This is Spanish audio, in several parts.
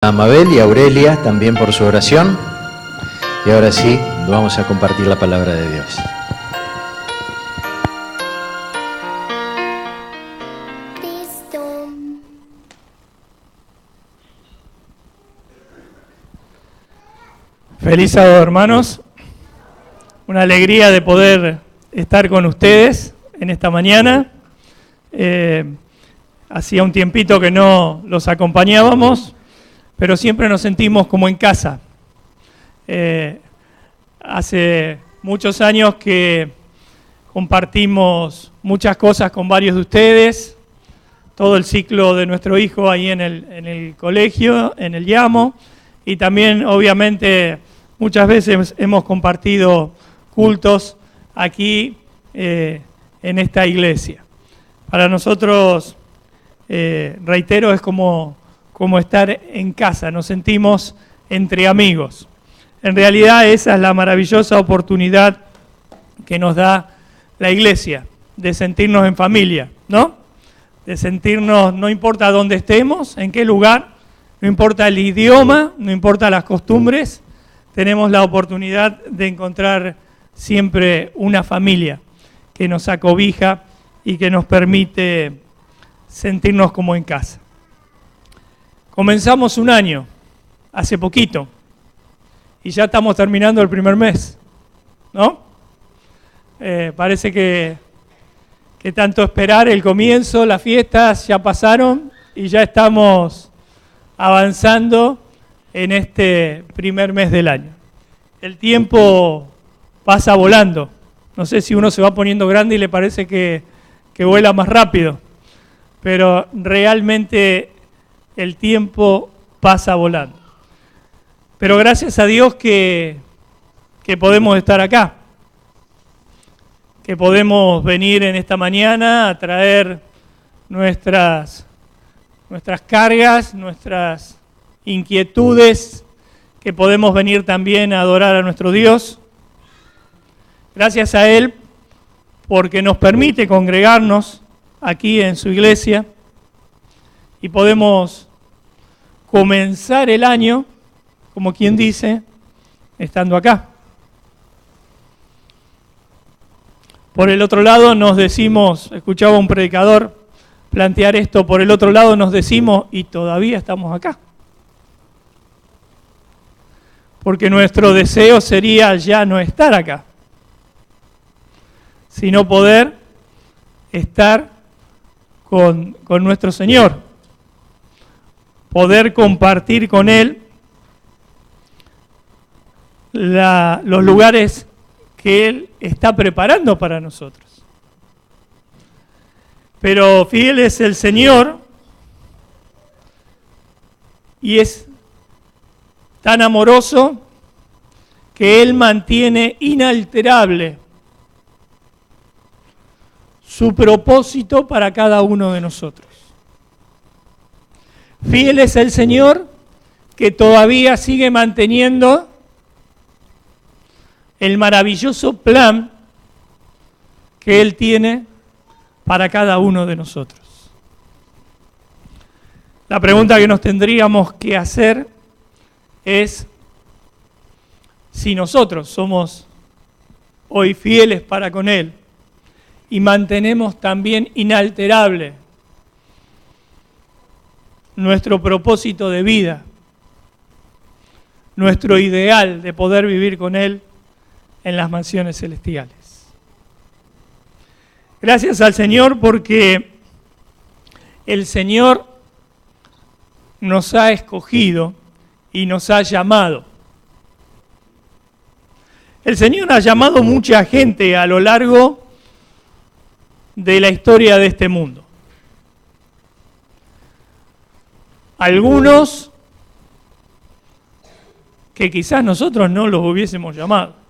A Mabel y a Aurelia también por su oración. Y ahora sí, vamos a compartir la palabra de Dios. Feliz sábado, hermanos. Una alegría de poder estar con ustedes en esta mañana. Hacía un tiempito que no los acompañábamos, pero siempre nos sentimos como en casa. Hace muchos años que compartimos muchas cosas con varios de ustedes, todo el ciclo de nuestro hijo ahí en el colegio, en el Llamo, y también obviamente muchas veces hemos compartido cultos aquí en esta iglesia. Para nosotros, reitero, es como estar en casa, nos sentimos entre amigos. En realidad esa es la maravillosa oportunidad que nos da la iglesia, de sentirnos en familia, ¿no? De sentirnos, no importa dónde estemos, en qué lugar, no importa el idioma, no importa las costumbres, tenemos la oportunidad de encontrar siempre una familia que nos acobija y que nos permite sentirnos como en casa. Comenzamos un año, hace poquito, y ya estamos terminando el primer mes, ¿no? Parece que tanto esperar el comienzo, las fiestas ya pasaron y ya estamos avanzando en este primer mes del año. El tiempo pasa volando. No sé si uno se va poniendo grande y le parece que vuela más rápido, pero realmente el tiempo pasa volando. Pero gracias a Dios que podemos estar acá, que podemos venir en esta mañana a traer nuestras cargas, nuestras inquietudes, que podemos venir también a adorar a nuestro Dios. Gracias a Él porque nos permite congregarnos aquí en su iglesia y podemos comenzar el año, como quien dice, estando acá. Por el otro lado nos decimos, escuchaba un predicador plantear esto, por el otro lado nos decimos, y todavía estamos acá. Porque nuestro deseo sería ya no estar acá, sino poder estar con nuestro Señor, poder compartir con Él los lugares que Él está preparando para nosotros. Pero fiel es el Señor y es tan amoroso que Él mantiene inalterable su propósito para cada uno de nosotros. Fiel es el Señor que todavía sigue manteniendo el maravilloso plan que Él tiene para cada uno de nosotros. La pregunta que nos tendríamos que hacer es si nosotros somos hoy fieles para con Él y mantenemos también inalterable nuestro propósito de vida, nuestro ideal de poder vivir con Él en las mansiones celestiales. Gracias al Señor porque el Señor nos ha escogido y nos ha llamado. El Señor ha llamado mucha gente a lo largo de la historia de este mundo. Algunos que quizás nosotros no los hubiésemos llamado.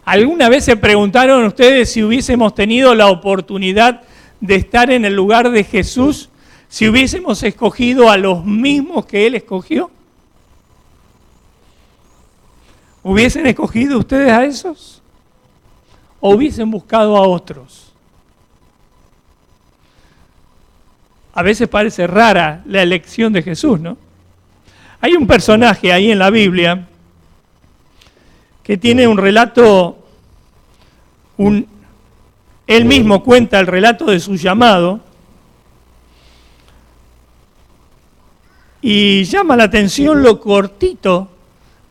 ¿Alguna vez se preguntaron ustedes si hubiésemos tenido la oportunidad de estar en el lugar de Jesús, si hubiésemos escogido a los mismos que Él escogió? ¿Hubiesen escogido ustedes a esos? ¿O hubiesen buscado a otros? A veces parece rara la elección de Jesús, ¿no? Hay un personaje ahí en la Biblia que tiene un relato, él mismo cuenta el relato de su llamado y llama la atención lo cortito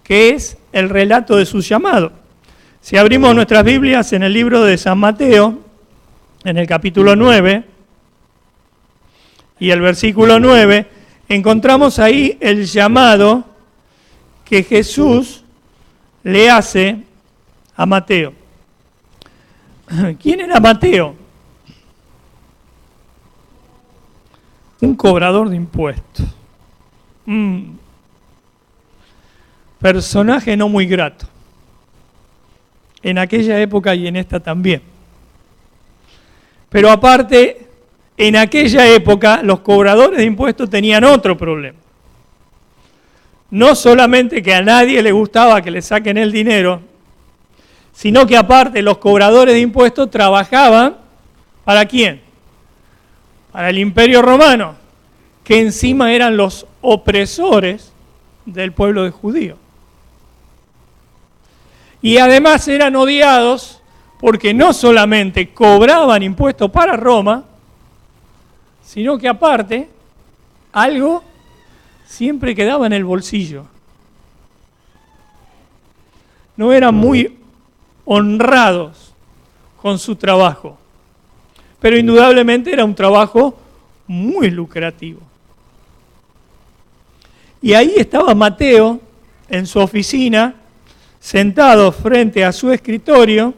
que es el relato de su llamado. Si abrimos nuestras Biblias en el libro de San Mateo, en el capítulo 9 y el versículo 9, encontramos ahí el llamado que Jesús le hace a Mateo. ¿Quién era Mateo? Un cobrador de impuestos. Personaje no muy grato. En aquella época y en esta también. Pero aparte, en aquella época los cobradores de impuestos tenían otro problema. No solamente que a nadie le gustaba que le saquen el dinero, sino que aparte los cobradores de impuestos trabajaban ¿para quién? Para el Imperio Romano, que encima eran los opresores del pueblo de judío. Y además eran odiados porque no solamente cobraban impuestos para Roma, sino que aparte algo siempre quedaba en el bolsillo. No eran muy honrados con su trabajo, pero indudablemente era un trabajo muy lucrativo. Y ahí estaba Mateo en su oficina, sentado frente a su escritorio,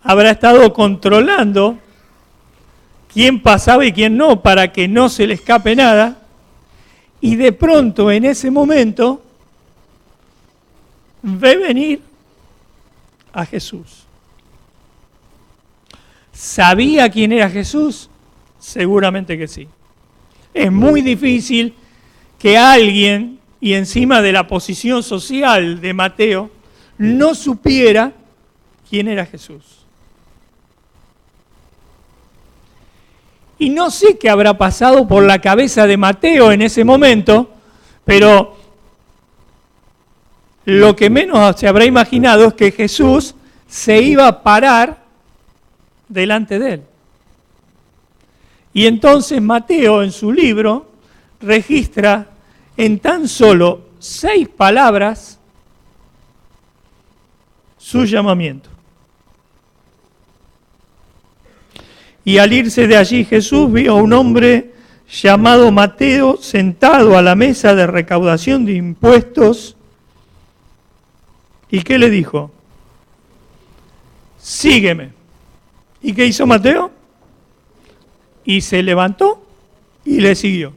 habrá estado controlando quién pasaba y quién no, para que no se le escape nada, y de pronto en ese momento ve venir a Jesús. ¿Sabía quién era Jesús? Seguramente que sí. Es muy difícil que alguien, y encima de la posición social de Mateo, no supiera quién era Jesús. Y no sé qué habrá pasado por la cabeza de Mateo en ese momento, pero lo que menos se habrá imaginado es que Jesús se iba a parar delante de él. Y entonces Mateo en su libro registra en tan solo 6 palabras su llamamiento. Y al irse de allí Jesús vio a un hombre llamado Mateo sentado a la mesa de recaudación de impuestos. ¿Y qué le dijo? Sígueme. ¿Y qué hizo Mateo? Y se levantó y le siguió.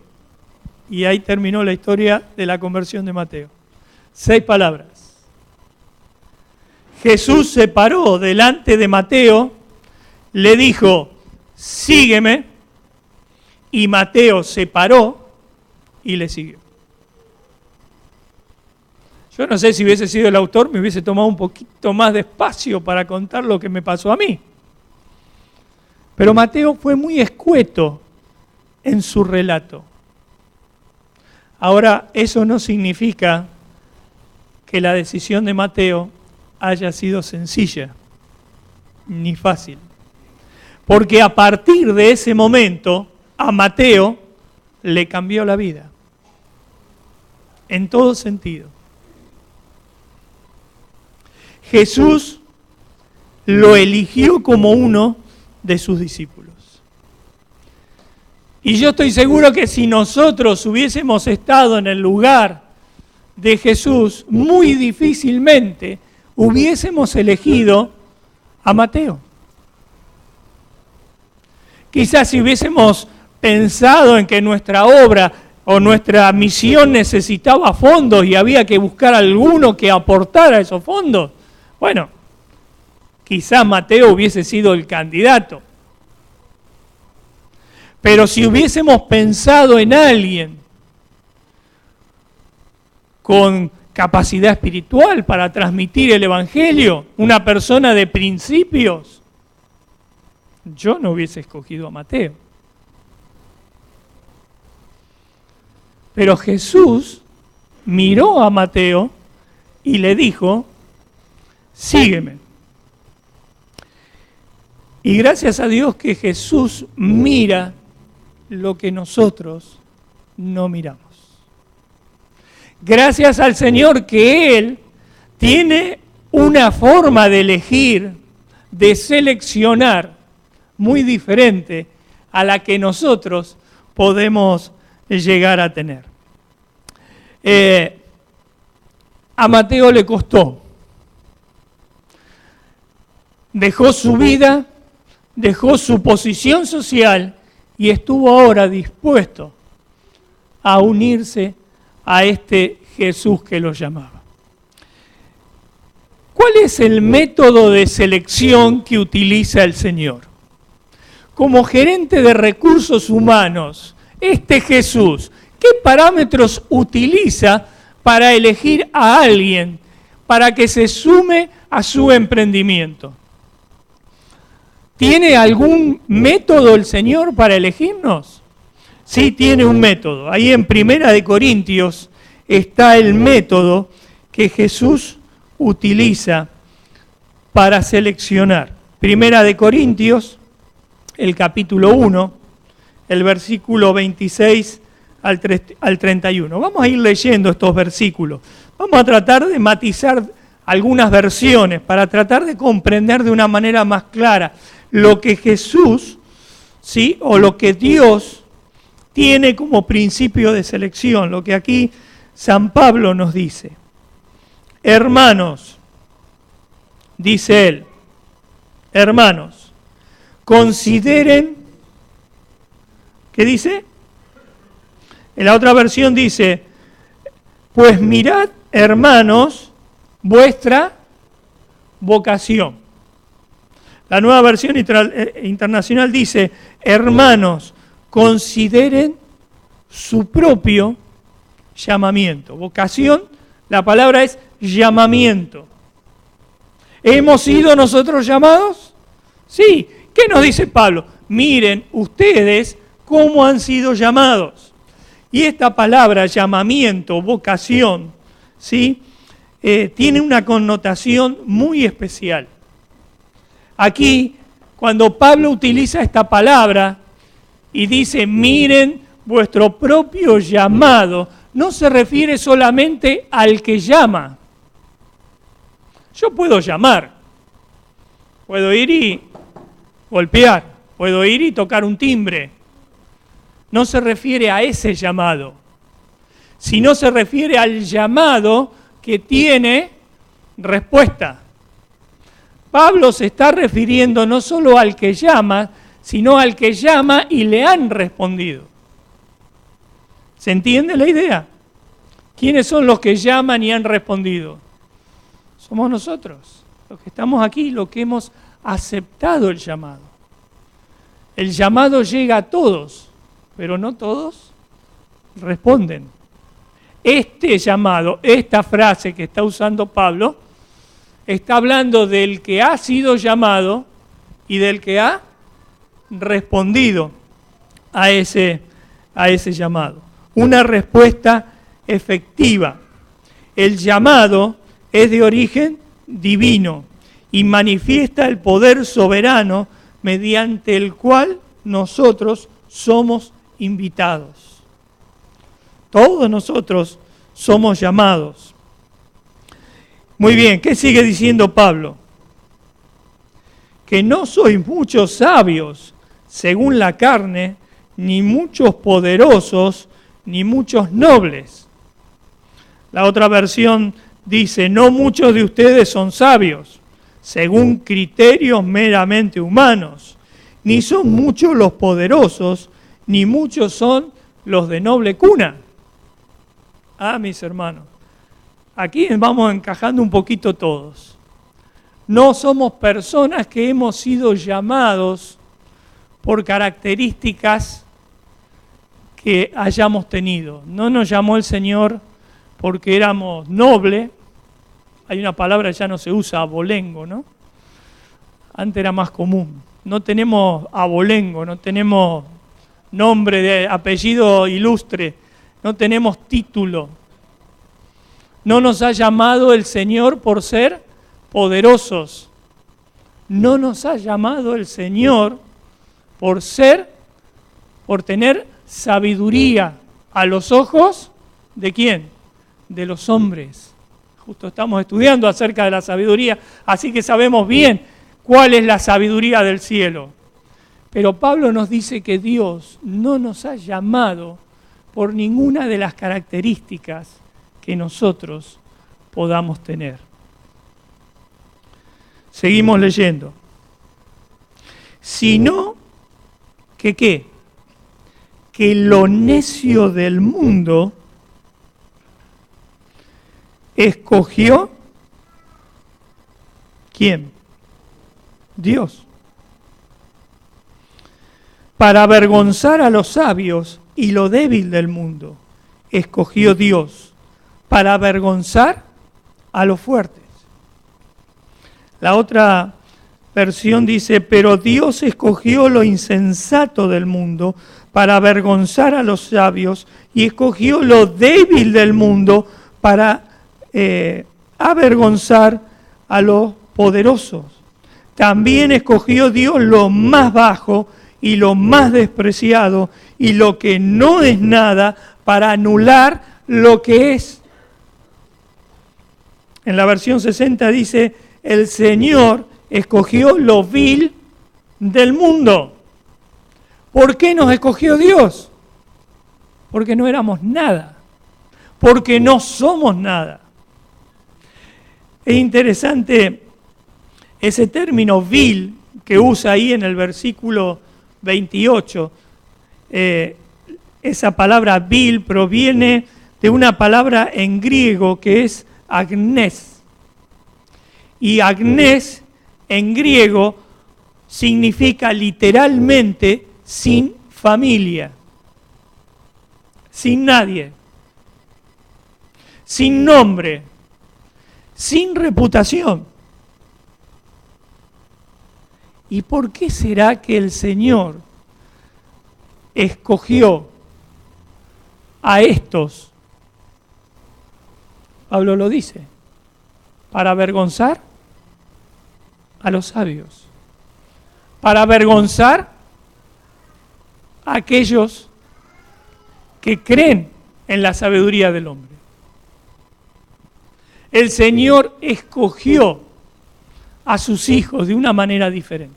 Y ahí terminó la historia de la conversión de Mateo. 6 palabras. Jesús se paró delante de Mateo, le dijo, sígueme, y Mateo se paró y le siguió. Yo no sé si hubiese sido el autor, me hubiese tomado un poquito más de espacio para contar lo que me pasó a mí. Pero Mateo fue muy escueto en su relato. Ahora, eso no significa que la decisión de Mateo haya sido sencilla ni fácil. Porque a partir de ese momento, a Mateo le cambió la vida. En todo sentido. Jesús lo eligió como uno de sus discípulos. Y yo estoy seguro que si nosotros hubiésemos estado en el lugar de Jesús, muy difícilmente hubiésemos elegido a Mateo. Quizás si hubiésemos pensado en que nuestra obra o nuestra misión necesitaba fondos y había que buscar alguno que aportara esos fondos, bueno, quizás Mateo hubiese sido el candidato. Pero si hubiésemos pensado en alguien con capacidad espiritual para transmitir el Evangelio, una persona de principios, yo no hubiese escogido a Mateo. Pero Jesús miró a Mateo y le dijo, sígueme. Y gracias a Dios que Jesús mira lo que nosotros no miramos. Gracias al Señor que Él tiene una forma de elegir, de seleccionar muy diferente a la que nosotros podemos llegar a tener. A Mateo le costó. Dejó su vida, dejó su posición social y estuvo ahora dispuesto a unirse a este Jesús que lo llamaba. ¿Cuál es el método de selección que utiliza el Señor? Como gerente de recursos humanos, este Jesús, ¿qué parámetros utiliza para elegir a alguien para que se sume a su emprendimiento? ¿Tiene algún método el Señor para elegirnos? Sí, tiene un método. Ahí en 1 Corintios está el método que Jesús utiliza para seleccionar. 1 Corintios, el capítulo 1, el versículo 26 al 31. Vamos a ir leyendo estos versículos. Vamos a tratar de matizar algunas versiones para tratar de comprender de una manera más clara lo que Jesús, ¿sí?, o lo que Dios tiene como principio de selección, lo que aquí San Pablo nos dice. Hermanos, dice él, hermanos, consideren, ¿qué dice? En la otra versión dice, pues mirad, hermanos, vuestra vocación. La nueva versión internacional dice, hermanos, consideren su propio llamamiento. Vocación, la palabra es llamamiento. ¿Hemos sido nosotros llamados? Sí. ¿Qué nos dice Pablo? Miren ustedes cómo han sido llamados. Y esta palabra, llamamiento, vocación, ¿sí?, tiene una connotación muy especial. Aquí, cuando Pablo utiliza esta palabra y dice, miren vuestro propio llamado, no se refiere solamente al que llama. Yo puedo llamar, puedo ir y golpear, puedo ir y tocar un timbre. No se refiere a ese llamado, sino se refiere al llamado que tiene respuesta. Pablo se está refiriendo no solo al que llama, sino al que llama y le han respondido. ¿Se entiende la idea? ¿Quiénes son los que llaman y han respondido? Somos nosotros, los que estamos aquí, los que hemos aceptado el llamado. El llamado llega a todos, pero no todos responden. Este llamado, esta frase que está usando Pablo, está hablando del que ha sido llamado y del que ha respondido a ese llamado. Una respuesta efectiva. El llamado es de origen divino y manifiesta el poder soberano mediante el cual nosotros somos invitados. Todos nosotros somos llamados. Muy bien, ¿qué sigue diciendo Pablo? Que no sois muchos sabios según la carne, ni muchos poderosos, ni muchos nobles. La otra versión dice, no muchos de ustedes son sabios, según criterios meramente humanos, ni son muchos los poderosos, ni muchos son los de noble cuna. Ah, mis hermanos, aquí vamos encajando un poquito todos. No somos personas que hemos sido llamados por características que hayamos tenido. No nos llamó el Señor porque éramos nobles. Hay una palabra que ya no se usa, abolengo, ¿no? Antes era más común. No tenemos abolengo, no tenemos nombre de apellido ilustre no tenemos título. No nos ha llamado el Señor por ser poderosos. No nos ha llamado el Señor por tener sabiduría a los ojos ¿de quién? De los hombres. Justo estamos estudiando acerca de la sabiduría, así que sabemos bien cuál es la sabiduría del cielo. Pero Pablo nos dice que Dios no nos ha llamado por ninguna de las características que nosotros podamos tener. Seguimos leyendo. Sino que ¿qué? Que lo necio del mundo escogió, ¿quién? Dios. Para avergonzar a los sabios y lo débil del mundo, escogió Dios. Para avergonzar a los fuertes. La otra versión dice, pero Dios escogió lo insensato del mundo para avergonzar a los sabios y escogió lo débil del mundo para avergonzar a los poderosos. También escogió Dios lo más bajo y lo más despreciado y lo que no es nada para anular lo que es. En la versión 60 dice, el Señor escogió lo vil del mundo. ¿Por qué nos escogió Dios? Porque no éramos nada. Porque no somos nada. Es interesante ese término vil que usa ahí en el versículo 28. Esa palabra vil proviene de una palabra en griego que es agnes. Y agnes en griego significa literalmente sin familia, sin nadie, sin nombre, sin reputación. ¿Y por qué será que el Señor escogió a estos? Pablo lo dice, para avergonzar a los sabios, para avergonzar a aquellos que creen en la sabiduría del hombre. El Señor escogió a sus hijos de una manera diferente.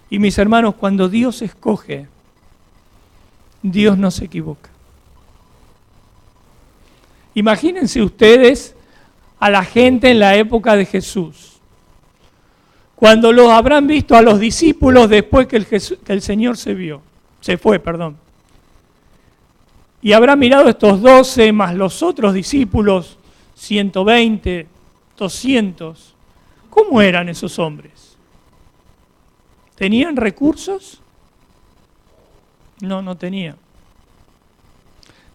Y mis hermanos, cuando Dios escoge, Dios no se equivoca. Imagínense ustedes a la gente en la época de Jesús. Cuando los habrán visto a los discípulos después que el Señor se fue. Y habrá mirado estos 12 más los otros discípulos, 120, 200. ¿Cómo eran esos hombres? ¿Tenían recursos? No, no tenían.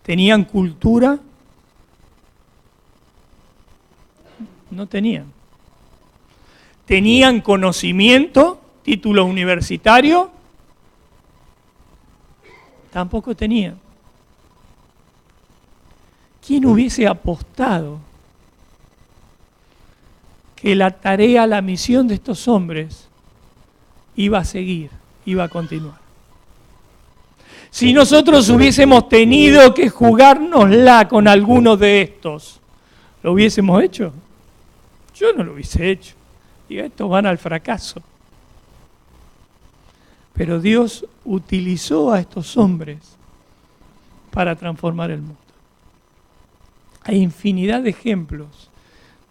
¿Tenían cultura? No tenían. ¿Tenían conocimiento, título universitario? Tampoco tenían. ¿Quién hubiese apostado que la tarea, la misión de estos hombres iba a seguir, iba a continuar? Si nosotros hubiésemos tenido que jugárnosla con alguno de estos, ¿lo hubiésemos hecho? Yo no lo hubiese hecho. Y estos van al fracaso. Pero Dios utilizó a estos hombres para transformar el mundo. Hay infinidad de ejemplos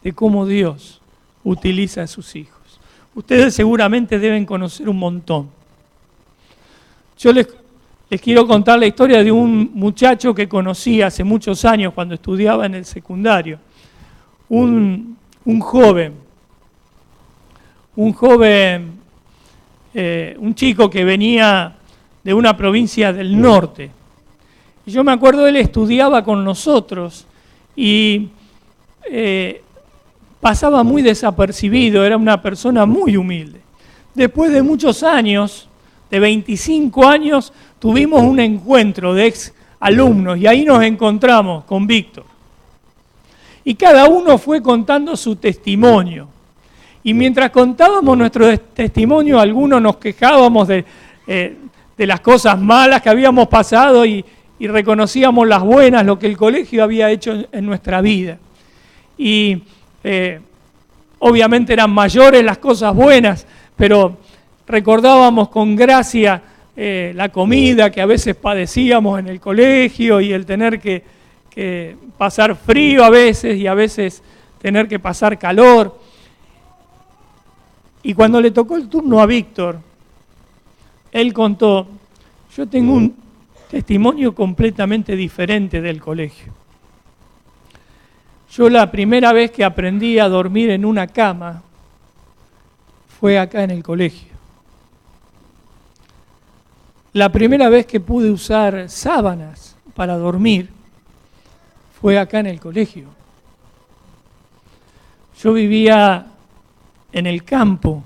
de cómo Dios utiliza a sus hijos. Ustedes seguramente deben conocer un montón. Yo les quiero contar la historia de un muchacho que conocí hace muchos años cuando estudiaba en el secundario. Un chico que venía de una provincia del norte. Y yo me acuerdo, él estudiaba con nosotros y pasaba muy desapercibido, era una persona muy humilde. Después de muchos años, de 25 años, tuvimos un encuentro de ex alumnos y ahí nos encontramos con Víctor. Y cada uno fue contando su testimonio. Y mientras contábamos nuestro testimonio, algunos nos quejábamos de las cosas malas que habíamos pasado y reconocíamos las buenas, lo que el colegio había hecho en nuestra vida. Y obviamente eran mayores las cosas buenas, pero recordábamos con gracia la comida que a veces padecíamos en el colegio y el tener que pasar frío a veces y a veces tener que pasar calor. Y cuando le tocó el turno a Víctor, él contó, yo tengo un testimonio completamente diferente del colegio. Yo la primera vez que aprendí a dormir en una cama fue acá en el colegio. La primera vez que pude usar sábanas para dormir fue acá en el colegio. Yo vivía en el campo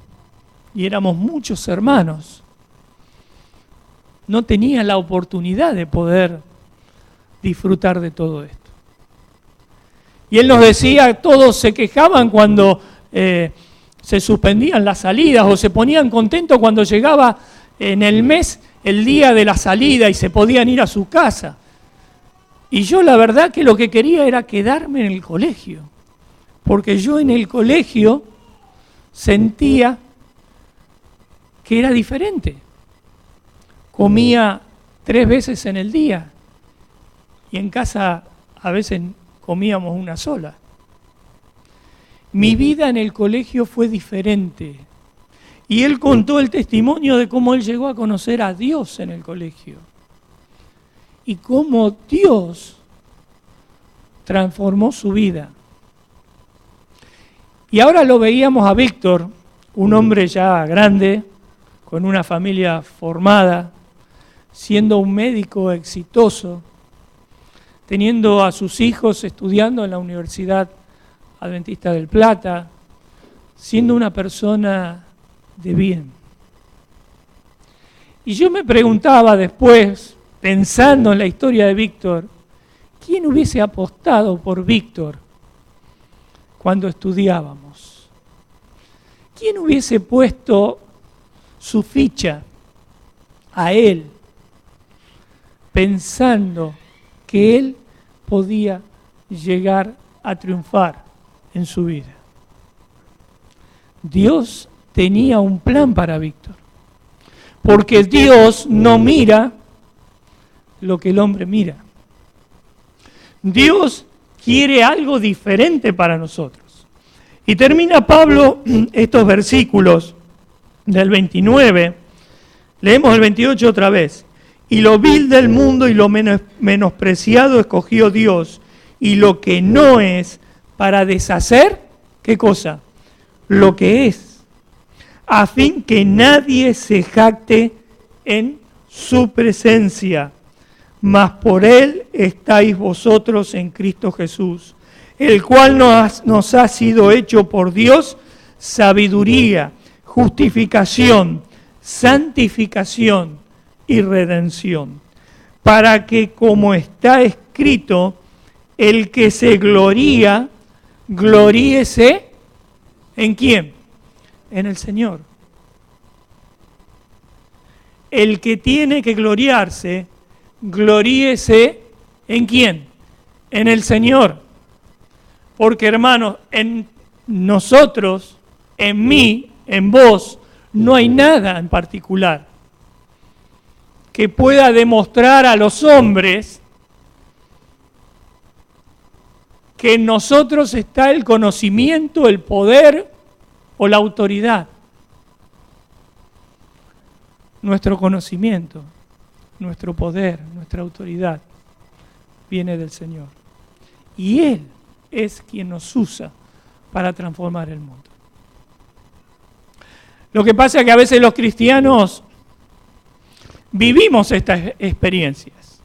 y éramos muchos hermanos. No tenía la oportunidad de poder disfrutar de todo esto. Y él nos decía, todos se quejaban cuando se suspendían las salidas o se ponían contentos cuando llegaba en el mes el día de la salida y se podían ir a su casa. Y yo la verdad que lo que quería era quedarme en el colegio, porque yo en el colegio sentía que era diferente. Comía 3 veces en el día y en casa a veces comíamos una sola. Mi vida en el colegio fue diferente. Y él contó el testimonio de cómo él llegó a conocer a Dios en el colegio. Y cómo Dios transformó su vida. Y ahora lo veíamos a Víctor, un hombre ya grande, con una familia formada, siendo un médico exitoso, teniendo a sus hijos estudiando en la Universidad Adventista del Plata, siendo una persona de bien. Y yo me preguntaba después, pensando en la historia de Víctor, ¿quién hubiese apostado por Víctor cuando estudiábamos? ¿Quién hubiese puesto su ficha a él, pensando que él podía llegar a triunfar en su vida? Dios tenía un plan para Víctor, porque Dios no mira lo que el hombre mira. Dios quiere algo diferente para nosotros. Y termina Pablo estos versículos del 29, leemos el 28 otra vez. Y lo vil del mundo y lo menospreciado escogió Dios, y lo que no es para deshacer, ¿qué cosa? Lo que es, a fin que nadie se jacte en su presencia. Mas por él estáis vosotros en Cristo Jesús, el cual nos ha sido hecho por Dios sabiduría, justificación, santificación y redención, para que, como está escrito, el que se gloría, gloríese ¿en quién? En el Señor. El que tiene que gloriarse, gloríese ¿en quién? En el Señor. Porque, hermanos, en nosotros, en mí, en vos, no hay nada en particular que pueda demostrar a los hombres que en nosotros está el conocimiento, el poder o la autoridad. Nuestro conocimiento, nuestro poder, nuestra autoridad viene del Señor. Y Él es quien nos usa para transformar el mundo. Lo que pasa es que a veces los cristianos vivimos estas experiencias.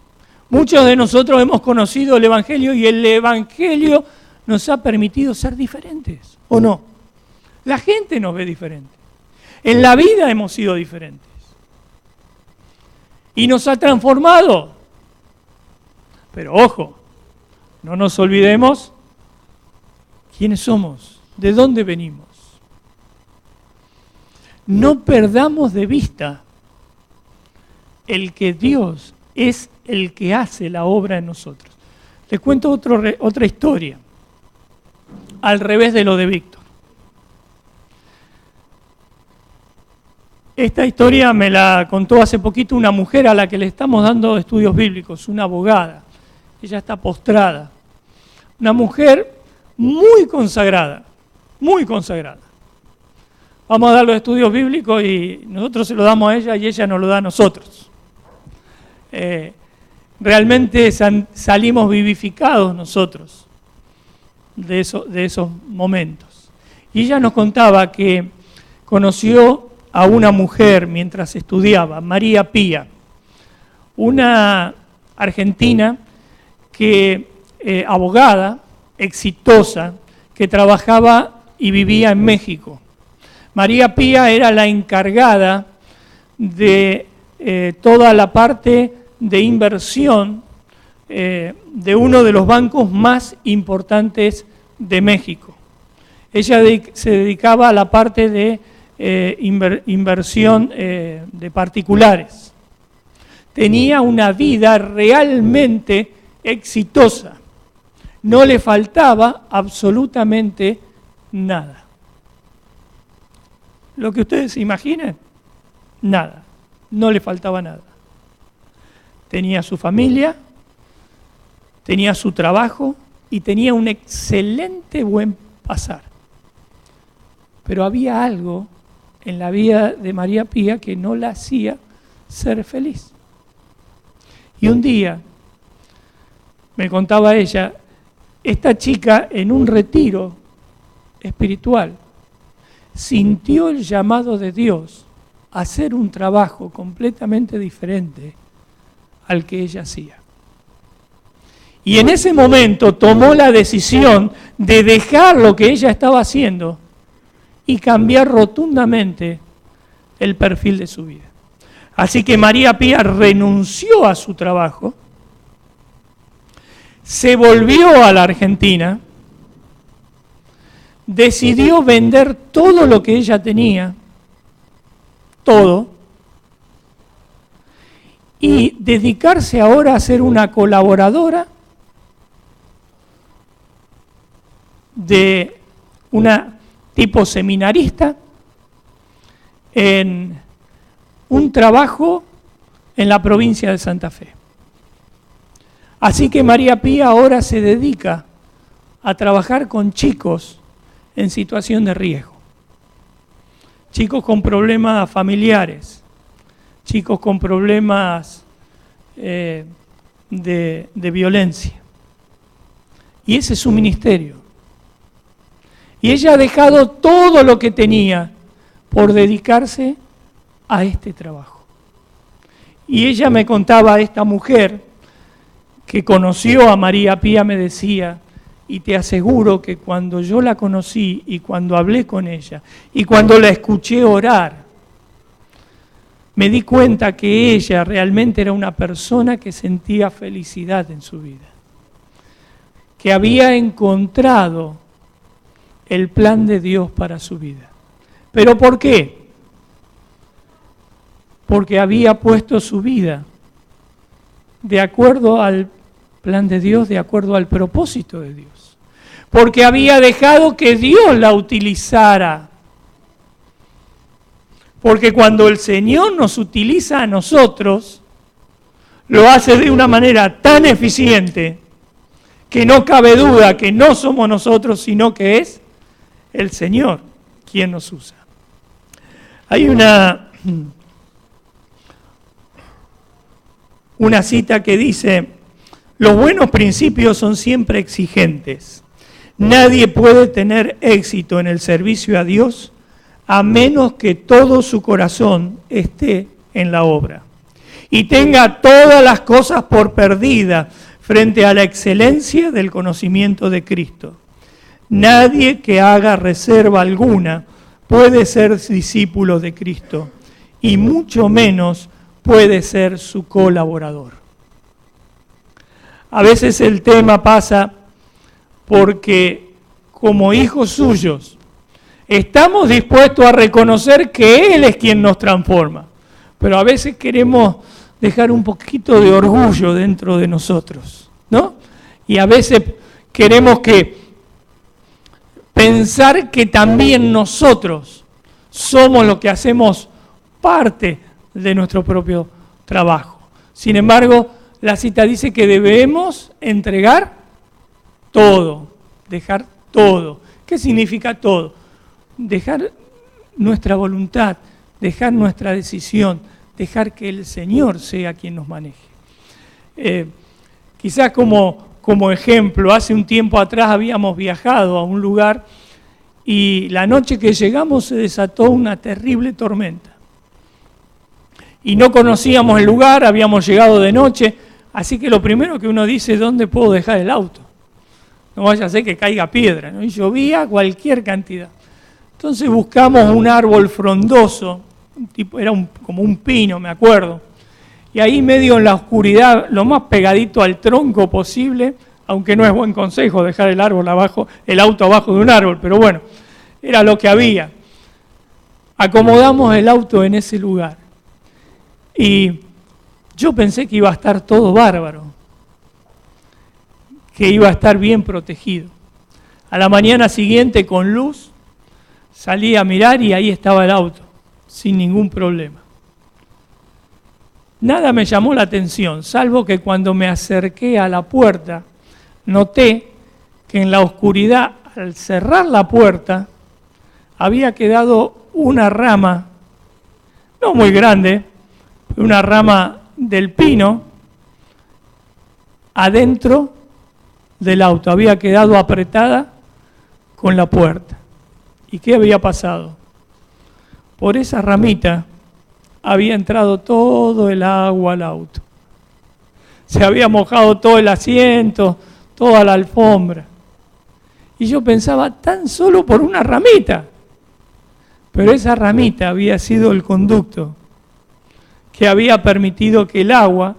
Muchos de nosotros hemos conocido el Evangelio y el Evangelio nos ha permitido ser diferentes, ¿o no? La gente nos ve diferentes. En la vida hemos sido diferentes. Y nos ha transformado. Pero ojo, no nos olvidemos quiénes somos, de dónde venimos. No perdamos de vista el que Dios es el que hace la obra en nosotros. Les cuento otra historia, al revés de lo de Víctor. Esta historia me la contó hace poquito una mujer a la que le estamos dando estudios bíblicos, una abogada. Ella está postrada. Una mujer muy consagrada, muy consagrada. Vamos a dar los estudios bíblicos y nosotros se los damos a ella y ella nos lo da a nosotros. Realmente salimos vivificados nosotros de esos momentos. Y ella nos contaba que conoció a una mujer mientras estudiaba, María Pía, una argentina abogada, exitosa, que trabajaba y vivía en México. María Pía era la encargada de toda la parte de inversión de uno de los bancos más importantes de México. Ella se dedicaba a la parte de inversión de particulares. Tenía una vida realmente exitosa. No le faltaba absolutamente nada. Lo que ustedes se imaginen, nada. No le faltaba nada. Tenía su familia, tenía su trabajo y tenía un excelente buen pasar. Pero había algo en la vida de María Pía que no la hacía ser feliz. Y un día, me contaba ella, esta chica en un retiro espiritual sintió el llamado de Dios a hacer un trabajo completamente diferente al que ella hacía. Y en ese momento tomó la decisión de dejar lo que ella estaba haciendo y cambiar rotundamente el perfil de su vida. Así que María Pía renunció a su trabajo, se volvió a la Argentina, decidió vender todo lo que ella tenía, todo, y dedicarse ahora a ser una colaboradora de una tipo seminarista en un trabajo en la provincia de Santa Fe. Así que María Pía ahora se dedica a trabajar con chicos en situación de riesgo. Chicos con problemas familiares, chicos con problemas de violencia. Y ese es su ministerio. Y ella ha dejado todo lo que tenía por dedicarse a este trabajo. Y ella me contaba, esta mujer que conoció a María Pía, me decía, y te aseguro que cuando yo la conocí y cuando hablé con ella y cuando la escuché orar, me di cuenta que ella realmente era una persona que sentía felicidad en su vida, que había encontrado el plan de Dios para su vida. ¿Pero por qué? Porque había puesto su vida de acuerdo al plan de Dios, de acuerdo al propósito de Dios. Porque había dejado que Dios la utilizara. Porque cuando el Señor nos utiliza a nosotros, lo hace de una manera tan eficiente que no cabe duda que no somos nosotros, sino que es el Señor quien nos usa. Hay una cita que dice: los buenos principios son siempre exigentes. Nadie puede tener éxito en el servicio a Dios a menos que todo su corazón esté en la obra y tenga todas las cosas por perdidas frente a la excelencia del conocimiento de Cristo. Nadie que haga reserva alguna puede ser discípulo de Cristo y mucho menos puede ser su colaborador. A veces el tema pasa porque como hijos suyos estamos dispuestos a reconocer que Él es quien nos transforma, pero a veces queremos dejar un poquito de orgullo dentro de nosotros, ¿no? Y a veces queremos pensar que también nosotros somos los que hacemos parte de nuestro propio trabajo. Sin embargo, la cita dice que debemos entregar todo, dejar todo. ¿Qué significa todo? Dejar nuestra voluntad, dejar nuestra decisión, dejar que el Señor sea quien nos maneje. Quizás como ejemplo, hace un tiempo atrás habíamos viajado a un lugar y la noche que llegamos se desató una terrible tormenta. Y no conocíamos el lugar, habíamos llegado de noche, así que lo primero que uno dice es ¿dónde puedo dejar el auto? No vaya a ser que caiga piedra, ¿no? Y llovía cualquier cantidad. Entonces buscamos un árbol frondoso, era como un pino, me acuerdo. Y ahí medio en la oscuridad, lo más pegadito al tronco posible, aunque no es buen consejo dejar el auto abajo de un árbol, pero bueno, era lo que había. Acomodamos el auto en ese lugar. Y yo pensé que iba a estar todo bárbaro, que iba a estar bien protegido. A la mañana siguiente, con luz, salí a mirar y ahí estaba el auto, sin ningún problema. Nada me llamó la atención, salvo que cuando me acerqué a la puerta, noté que en la oscuridad, al cerrar la puerta, había quedado una rama, no muy grande, una rama del pino, adentro del auto. Había quedado apretada con la puerta. ¿Y qué había pasado? Por esa ramita había entrado todo el agua al auto. Se había mojado todo el asiento, toda la alfombra. Y yo pensaba, tan solo por una ramita. Pero esa ramita había sido el conducto que había permitido que el agua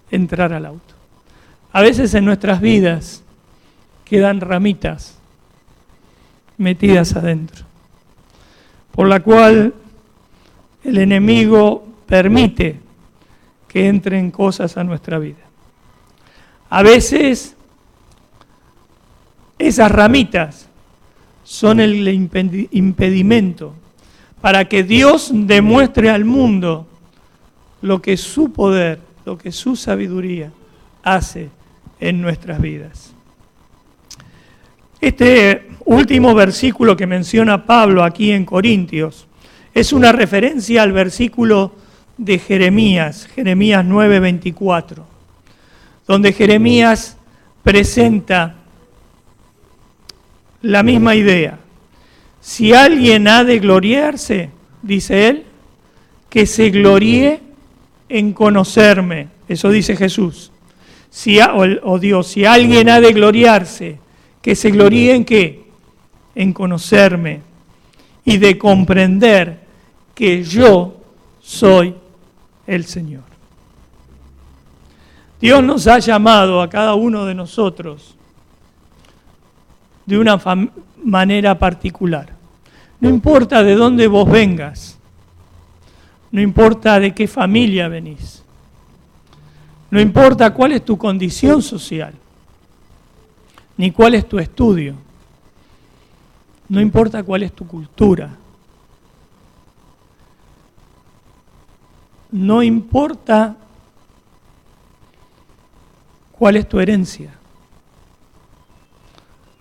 entrara al auto. A veces en nuestras vidas quedan ramitas metidas adentro, por la cual el enemigo permite que entren cosas a nuestra vida. A veces esas ramitas son el impedimento para que Dios demuestre al mundo lo que su poder, lo que su sabiduría hace en nuestras vidas. Este último versículo que menciona Pablo aquí en Corintios es una referencia al versículo de Jeremías 9:24, donde Jeremías presenta la misma idea. Si alguien ha de gloriarse, dice él, que se gloríe en conocerme. Eso dice Jesús. Si alguien ha de gloriarse, que se gloríe en ¿qué? En conocerme y de comprender que yo soy el Señor. Dios nos ha llamado a cada uno de nosotros de una manera particular. No importa de dónde vos vengas, no importa de qué familia venís, no importa cuál es tu condición social, ni cuál es tu estudio, no importa cuál es tu cultura, no importa cuál es tu herencia.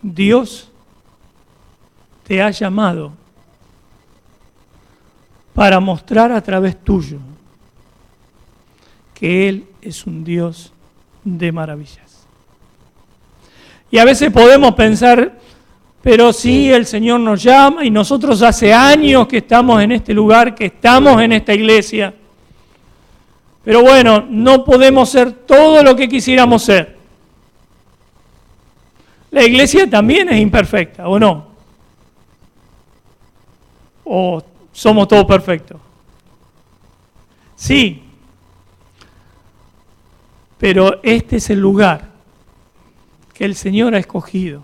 Dios te ha llamado para mostrar a través tuyo que Él es un Dios de maravillas. Y a veces podemos pensar, pero sí, el Señor nos llama y nosotros hace años que estamos en este lugar, que estamos en esta iglesia. Pero bueno, no podemos ser todo lo que quisiéramos ser. La iglesia también es imperfecta, ¿o no? ¿O somos todos perfectos? Sí. Pero este es el lugar que el Señor ha escogido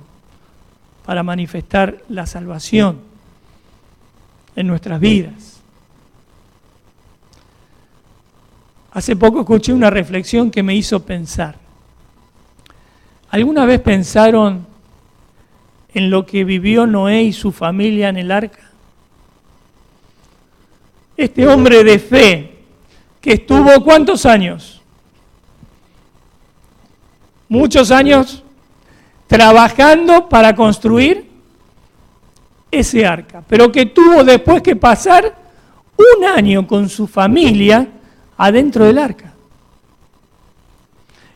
para manifestar la salvación en nuestras vidas. Hace poco escuché una reflexión que me hizo pensar. ¿Alguna vez pensaron en lo que vivió Noé y su familia en el arca? Este hombre de fe que estuvo ¿cuántos años? Muchos años trabajando para construir ese arca, pero que tuvo después que pasar un año con su familia adentro del arca.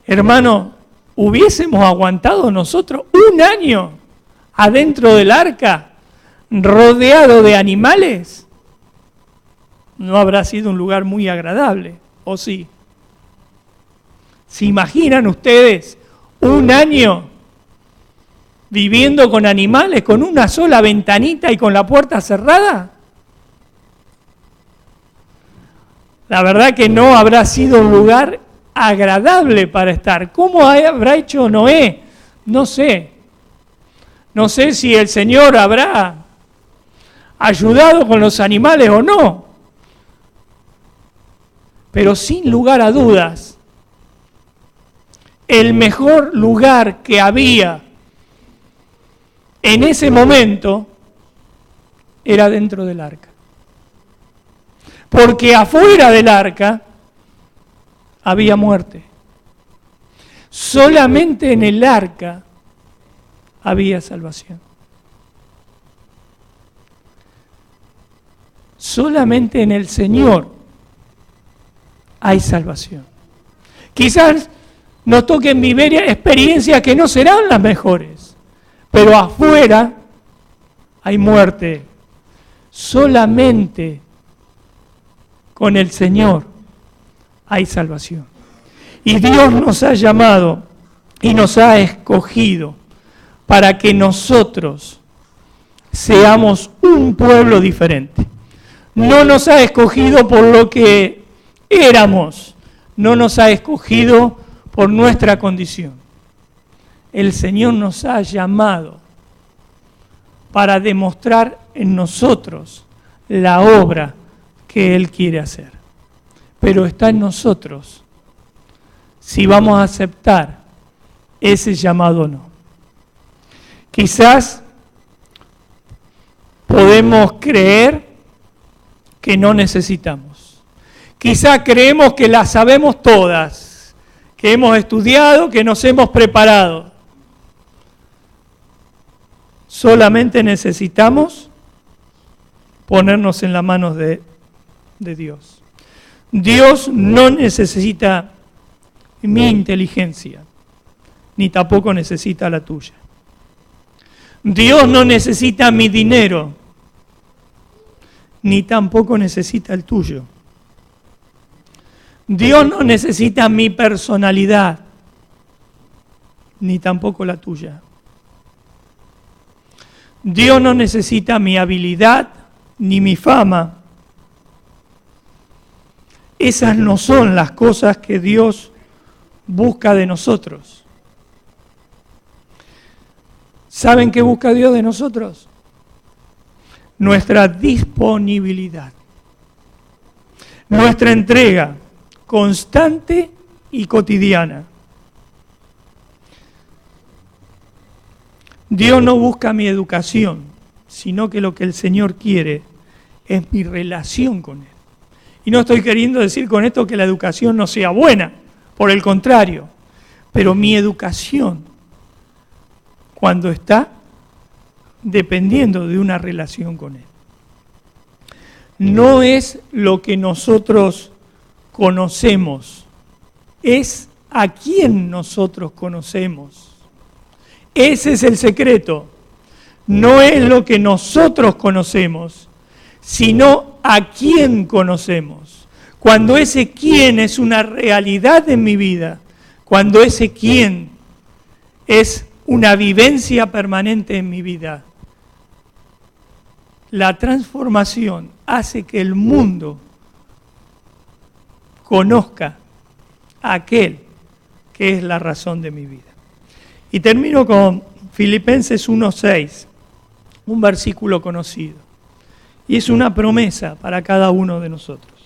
Hermano, ¿hubiésemos aguantado nosotros un año adentro del arca, rodeado de animales? No habrá sido un lugar muy agradable, ¿o sí? ¿Se imaginan ustedes un año viviendo con animales, con una sola ventanita y con la puerta cerrada? La verdad que no habrá sido un lugar agradable para estar. ¿Cómo habrá hecho Noé? No sé. No sé si el Señor habrá ayudado con los animales o no. Pero sin lugar a dudas, el mejor lugar que había en ese momento era dentro del arca. Porque afuera del arca había muerte. Solamente en el arca había salvación. Solamente en el Señor hay salvación. Quizás nos toquen vivir experiencias que no serán las mejores, pero afuera hay muerte. Solamente con el Señor hay salvación. Y Dios nos ha llamado y nos ha escogido para que nosotros seamos un pueblo diferente. No nos ha escogido por lo que éramos, no nos ha escogido por nuestra condición. El Señor nos ha llamado para demostrar en nosotros la obra que Él quiere hacer. Pero está en nosotros si vamos a aceptar ese llamado o no. Quizás podemos creer que no necesitamos. Quizás creemos que las sabemos todas, que hemos estudiado, que nos hemos preparado. Solamente necesitamos ponernos en las manos de Dios. Dios no necesita mi inteligencia, ni tampoco necesita la tuya. Dios no necesita mi dinero, ni tampoco necesita el tuyo. Dios no necesita mi personalidad, ni tampoco la tuya. Dios no necesita mi habilidad, ni mi fama. Esas no son las cosas que Dios busca de nosotros. ¿Saben qué busca Dios de nosotros? Nuestra disponibilidad, nuestra entrega constante y cotidiana. Dios no busca mi educación, sino que lo que el Señor quiere es mi relación con Él. Y no estoy queriendo decir con esto que la educación no sea buena, por el contrario, pero mi educación, cuando está dependiendo de una relación con Él, no es lo que nosotros conocemos, es a quién nosotros conocemos. Ese es el secreto. No es lo que nosotros conocemos, sino a quién conocemos. Cuando ese quién es una realidad en mi vida, cuando ese quién es una vivencia permanente en mi vida, la transformación hace que el mundo conozca a aquel que es la razón de mi vida. Y termino con Filipenses 1:6, un versículo conocido. Y es una promesa para cada uno de nosotros.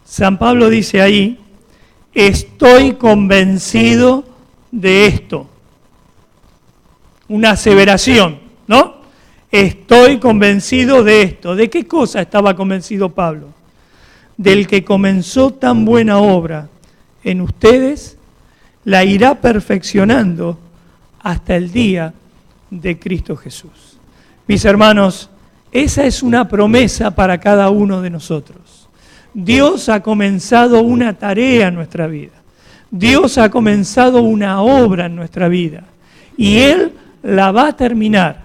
San Pablo dice ahí, estoy convencido de esto. Una aseveración, ¿no? Estoy convencido de esto. ¿De qué cosa estaba convencido Pablo? Del que comenzó tan buena obra en ustedes, la irá perfeccionando hasta el día de Cristo Jesús. Mis hermanos, esa es una promesa para cada uno de nosotros. Dios ha comenzado una tarea en nuestra vida. Dios ha comenzado una obra en nuestra vida. Y Él la va a terminar.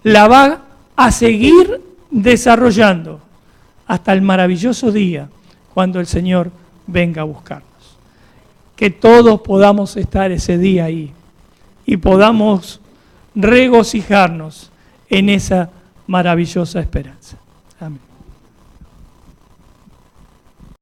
La va a seguir desarrollando hasta el maravilloso día cuando el Señor venga a buscarnos. Que todos podamos estar ese día ahí y podamos regocijarnos en esa maravillosa esperanza. Amén.